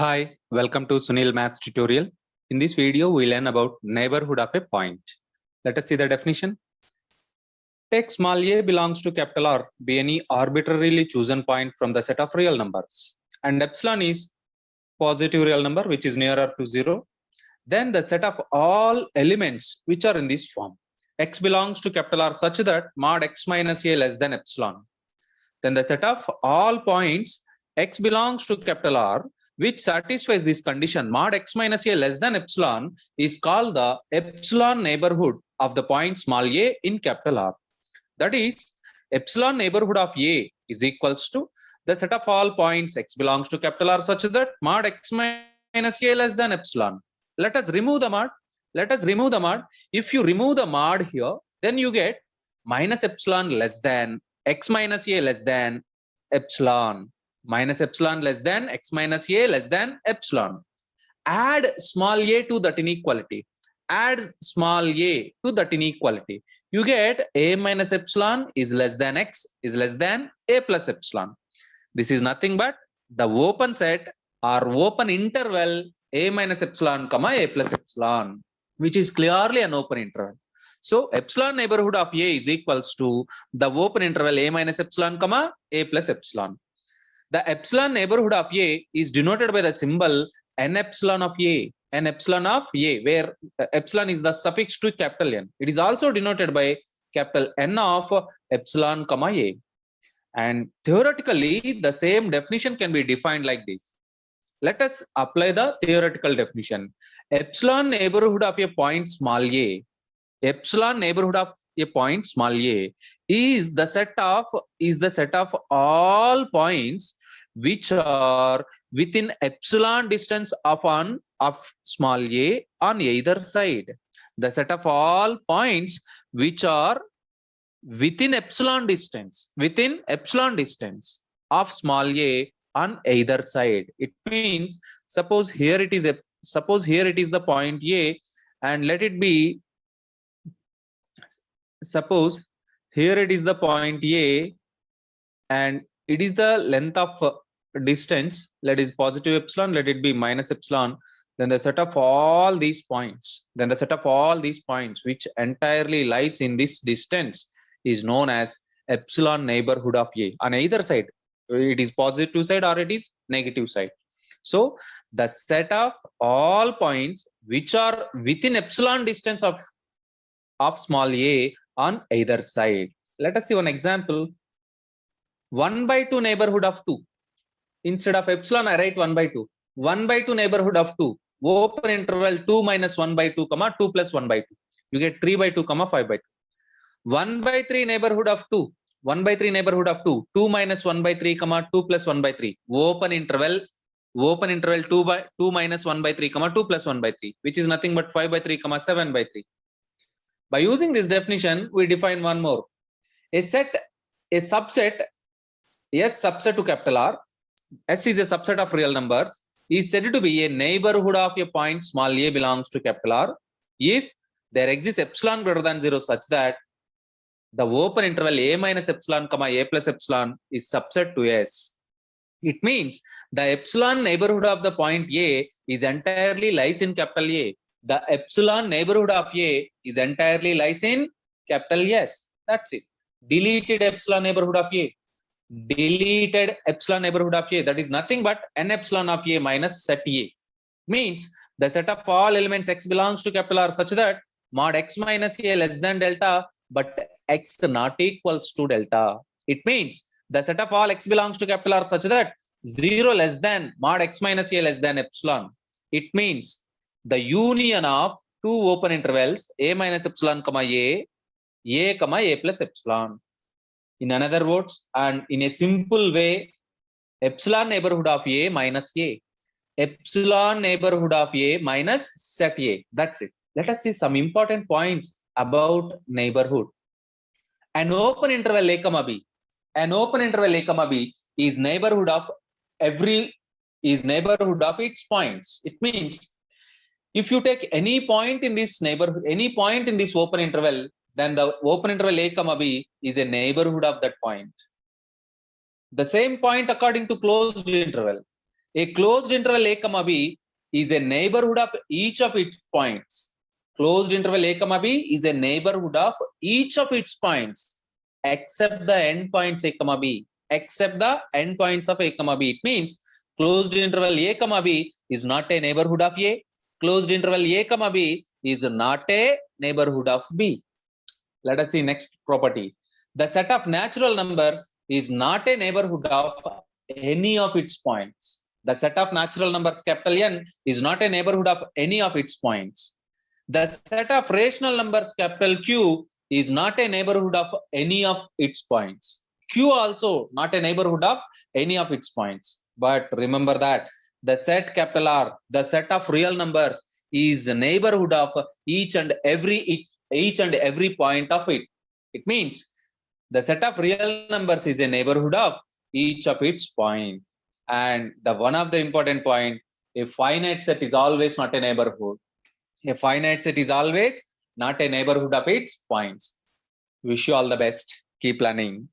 Hi, welcome to Sunil Maths tutorial. In this video, we learn about neighborhood of a point. Let us see the definition. Take small a belongs to capital R, be any arbitrarily chosen point from the set of real numbers, and epsilon is positive real number which is nearer to 0. Then the set of all elements which are in this form. X belongs to capital R such that mod x minus a less than epsilon. Then the set of all points x belongs to capital R which satisfies this condition mod x minus a less than epsilon is called the epsilon neighborhood of the point small a in capital R. That is, epsilon neighborhood of a is equals to the set of all points x belongs to capital R such that mod x minus a less than epsilon. Let us remove the mod. If you remove the mod here, then you get minus epsilon less than x minus a less than epsilon. Minus epsilon less than x minus a less than epsilon. Add small a to that inequality. Add small a to that inequality. You get a minus epsilon is less than x is less than a plus epsilon. This is nothing but the open set or open interval a minus epsilon comma a plus epsilon, which is clearly an open interval. So epsilon neighborhood of a is equals to the open interval a minus epsilon comma a plus epsilon. The epsilon neighborhood of a is denoted by the symbol n epsilon of a, where epsilon is the suffix to capital N. It is also denoted by capital N of epsilon comma a. And theoretically, the same definition can be defined like this. Let us apply the theoretical definition. Epsilon neighborhood of a point small a. Epsilon neighborhood of a point small a is the set of all points which are within epsilon distance of small a on either side. The set of all points which are within epsilon distance of small a on either side. It means suppose here it is the point a, and let it be, suppose here it is the point a and it is the length of distance, let is positive epsilon, let it be minus epsilon. Then the set of all these points which entirely lies in this distance is known as epsilon neighborhood of a on either side. It is positive side or it is negative side. So the set of all points which are within epsilon distance of small a on either side. Let us see one example. 1 by 2 neighborhood of 2. Instead of epsilon, I write 1 by 2. 1 by 2 neighborhood of 2. Open interval 2 minus 1 by 2, 2 plus 1 by 2. You get 3 by 2, 5 by 2. 1 by 3 neighborhood of 2. 1 by 3 neighborhood of 2. 2 minus 1 by 3, 2 plus 1 by 3. Open interval 2 minus 1 by 3, 2 plus 1 by 3, which is nothing but 5 by 3, 7 by 3. By using this definition, we define one more. A subset to capital R. S is a subset of real numbers, is said to be a neighborhood of a point small a belongs to capital R if there exists epsilon greater than 0 such that the open interval a minus epsilon a plus epsilon is subset to S. It means the epsilon neighborhood of the point a is entirely lies in capital A. The epsilon neighborhood of a is entirely lies in capital S. That's it. Deleted epsilon neighborhood of a. That is nothing but n epsilon of a minus set a. Means the set of all elements x belongs to capital R such that mod x minus a less than delta but x not equals to delta. It means the set of all x belongs to capital R such that 0 less than mod x minus a less than epsilon. It means the union of two open intervals a minus epsilon a plus epsilon. In other words, and in a simple way, epsilon neighborhood of a minus a. Epsilon neighborhood of a minus set a. That's it. Let us see some important points about neighborhood. An open interval a comma b. An open interval a comma b is neighborhood of its points. It means if you take any point in this neighborhood, any point in this open interval, then the open interval a comma b is a neighborhood of that point. The same point according to closed interval. A closed interval a comma b is a neighborhood of each of its points. Closed interval a comma b is a neighborhood of each of its points except the endpoints a comma b. Except the endpoints of a comma b. It means closed interval a comma b is not a neighborhood of a. Closed interval a comma b is not a neighborhood of b. Let us see next property. The set of natural numbers is not a neighborhood of any of its points. The set of natural numbers capital N is not a neighborhood of any of its points. The set of rational numbers capital Q is not a neighborhood of any of its points. Q also not a neighborhood of any of its points. But remember that the set capital R, the set of real numbers, is a neighborhood of each and every point of it. It means the set of real numbers is a neighborhood of each of its point. And the one of the important point, a finite set is always not a neighborhood. A finite set is always not a neighborhood of its points. Wish you all the best. Keep learning.